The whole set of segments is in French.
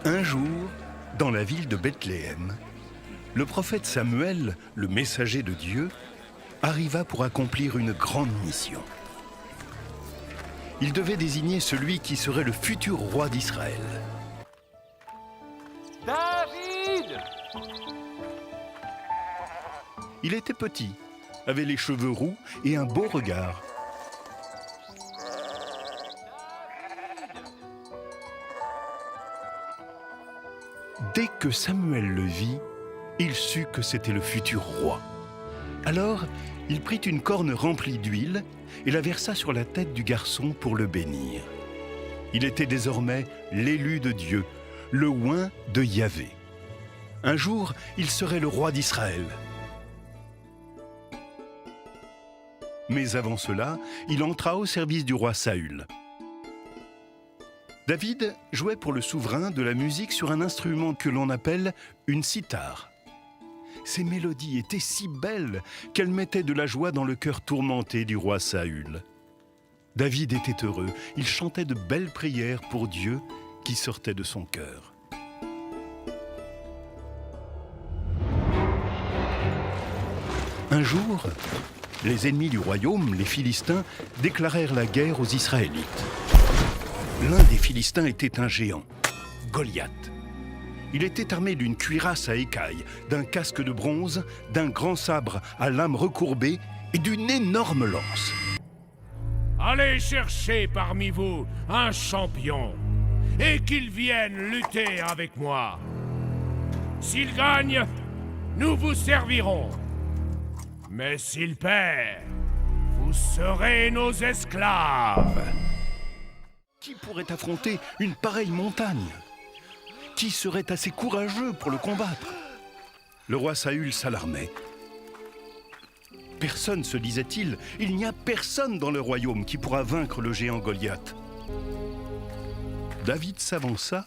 Un jour, dans la ville de Bethléem, le prophète Samuel, le messager de Dieu, arriva pour accomplir une grande mission. Il devait désigner celui qui serait le futur roi d'Israël. David! Il était petit, avait les cheveux roux et un beau regard. Dès que Samuel le vit, il sut que c'était le futur roi. Alors, il prit une corne remplie d'huile et la versa sur la tête du garçon pour le bénir. Il était désormais l'élu de Dieu, le oint de Yahvé. Un jour, il serait le roi d'Israël. Mais avant cela, il entra au service du roi Saül. David jouait pour le souverain de la musique sur un instrument que l'on appelle une cithare. Ses mélodies étaient si belles qu'elles mettaient de la joie dans le cœur tourmenté du roi Saül. David était heureux, il chantait de belles prières pour Dieu qui sortaient de son cœur. Un jour, les ennemis du royaume, les Philistins, déclarèrent la guerre aux Israélites. L'un des Philistins était un géant, Goliath. Il était armé d'une cuirasse à écailles, d'un casque de bronze, d'un grand sabre à lame recourbée et d'une énorme lance. Allez chercher parmi vous un champion et qu'il vienne lutter avec moi. S'il gagne, nous vous servirons. Mais s'il perd, vous serez nos esclaves. Qui pourrait affronter une pareille montagne? Qui serait assez courageux pour le combattre? Le roi Saül s'alarmait. Personne, se disait-il, il n'y a personne dans le royaume qui pourra vaincre le géant Goliath. David s'avança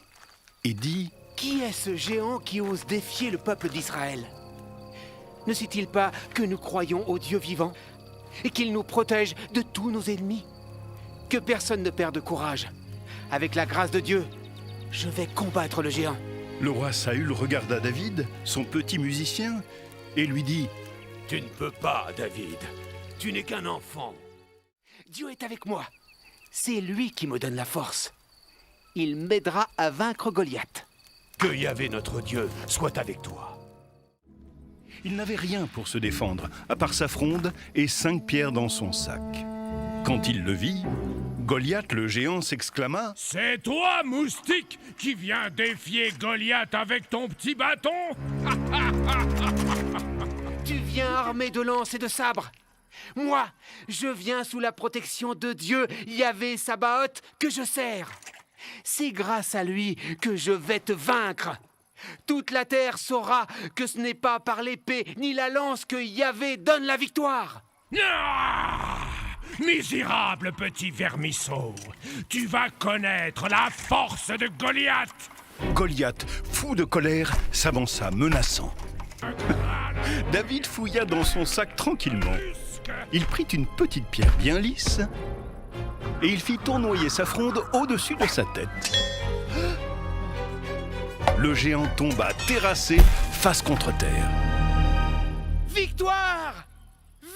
et dit: Qui est ce géant qui ose défier le peuple d'Israël? Ne sait-il pas que nous croyons au Dieu vivant et qu'il nous protège de tous nos ennemis? Que personne ne perde courage. Avec la grâce de Dieu, je vais combattre le géant. Le roi Saül regarda David, son petit musicien, et lui dit: Tu ne peux pas, David. Tu n'es qu'un enfant. Dieu est avec moi. C'est lui qui me donne la force. Il m'aidera à vaincre Goliath. Que Yahvé notre Dieu soit avec toi. Il n'avait rien pour se défendre, à part sa fronde et 5 pierres dans son sac. Quand il le vit, Goliath le géant s'exclama: C'est toi, moustique, qui viens défier Goliath avec ton petit bâton? Tu viens armé de lances et de sabres. Moi, je viens sous la protection de Dieu, Yahvé Sabaoth, que je sers. C'est grâce à lui que je vais te vaincre. Toute la terre saura que ce n'est pas par l'épée ni la lance que Yahvé donne la victoire. Ah! Misérable petit vermisseau, tu vas connaître la force de Goliath. Goliath, fou de colère, s'avança menaçant. David fouilla dans son sac tranquillement. Il prit une petite pierre bien lisse et il fit tournoyer sa fronde au-dessus de sa tête. Le géant tomba terrassé, face contre terre. Victoire!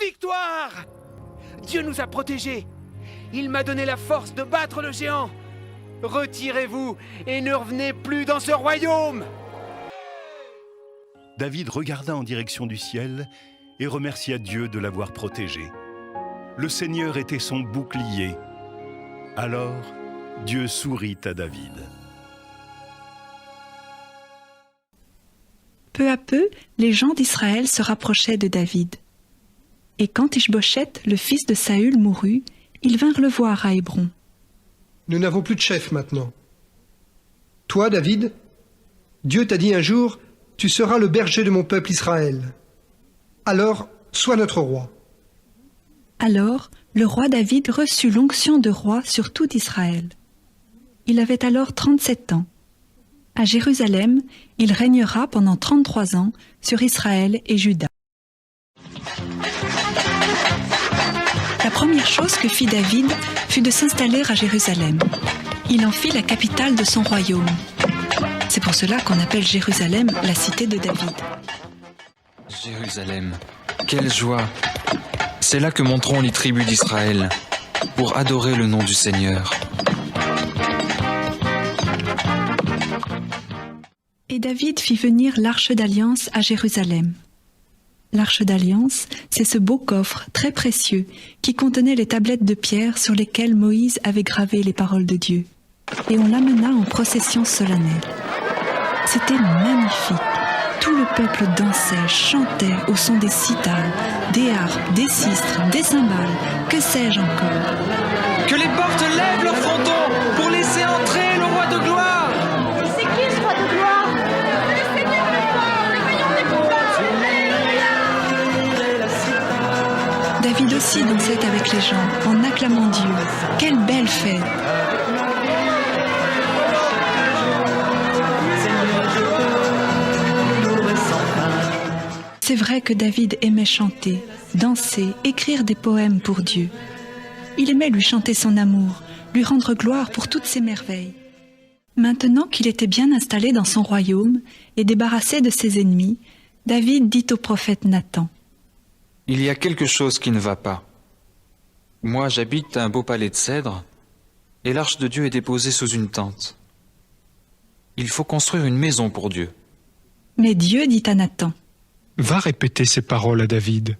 Victoire! Dieu nous a protégés. Il m'a donné la force de battre le géant. Retirez-vous et ne revenez plus dans ce royaume. David regarda en direction du ciel et remercia Dieu de l'avoir protégé. Le Seigneur était son bouclier. Alors, Dieu sourit à David. Peu à peu, les gens d'Israël se rapprochaient de David. Et quand Ishbosheth, le fils de Saül, mourut, ils vinrent le voir à Hébron. Nous n'avons plus de chef maintenant. Toi, David, Dieu t'a dit un jour, tu seras le berger de mon peuple Israël. Alors, sois notre roi. Alors, le roi David reçut l'onction de roi sur tout Israël. Il avait alors 37 ans. À Jérusalem, il régnera pendant 33 ans sur Israël et Juda. La première chose que fit David fut de s'installer à Jérusalem. Il en fit la capitale de son royaume. C'est pour cela qu'on appelle Jérusalem la cité de David. Jérusalem, quelle joie! C'est là que monteront les tribus d'Israël pour adorer le nom du Seigneur. Et David fit venir l'arche d'alliance à Jérusalem. L'arche d'alliance, c'est ce beau coffre très précieux qui contenait les tablettes de pierre sur lesquelles Moïse avait gravé les paroles de Dieu. Et on l'amena en procession solennelle. C'était magnifique. Tout le peuple dansait, chantait au son des cithales, des harpes, des sistres, des cymbales, que sais-je encore. Que les portes lèvent leurs frontons pour laisser entrer le roi de gloire! C'est qui ce roi de gloire? Le Seigneur est fort, le voyons des combats. David aussi dansait avec les gens en acclamant Dieu. Quelle belle fête! C'est vrai que David aimait chanter, danser, écrire des poèmes pour Dieu. Il aimait lui chanter son amour, lui rendre gloire pour toutes ses merveilles. Maintenant qu'il était bien installé dans son royaume et débarrassé de ses ennemis, David dit au prophète Nathan: Il y a quelque chose qui ne va pas. Moi, j'habite un beau palais de cèdre, et l'arche de Dieu est déposée sous une tente. Il faut construire une maison pour Dieu. Mais Dieu dit à Nathan: Va répéter ces paroles à David.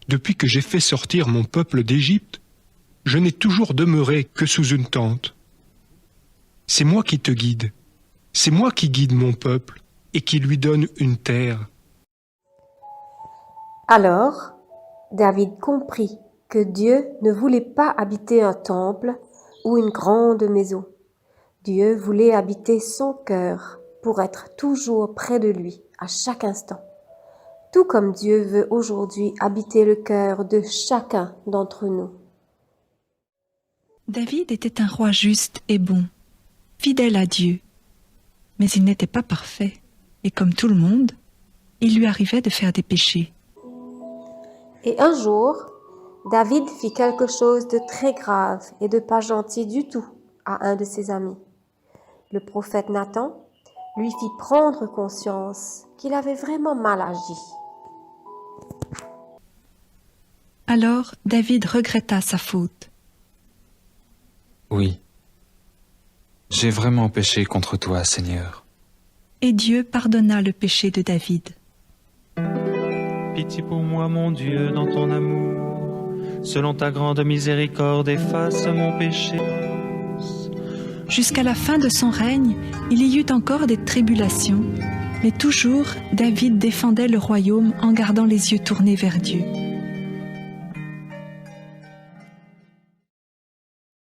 Depuis que j'ai fait sortir mon peuple d'Égypte, je n'ai toujours demeuré que sous une tente. C'est moi qui te guide. C'est moi qui guide mon peuple et qui lui donne une terre. Alors, David comprit que Dieu ne voulait pas habiter un temple ou une grande maison. Dieu voulait habiter son cœur pour être toujours près de lui à chaque instant. Tout comme Dieu veut aujourd'hui habiter le cœur de chacun d'entre nous. David était un roi juste et bon, fidèle à Dieu. Mais il n'était pas parfait, et comme tout le monde, il lui arrivait de faire des péchés. Et un jour, David fit quelque chose de très grave et de pas gentil du tout à un de ses amis. Le prophète Nathan lui fit prendre conscience qu'il avait vraiment mal agi. Alors David regretta sa faute. Oui, j'ai vraiment péché contre toi, Seigneur. Et Dieu pardonna le péché de David. Pitié pour moi, mon Dieu, dans ton amour. Selon ta grande miséricorde, efface mon péché. Jusqu'à la fin de son règne, il y eut encore des tribulations, mais toujours David défendait le royaume en gardant les yeux tournés vers Dieu.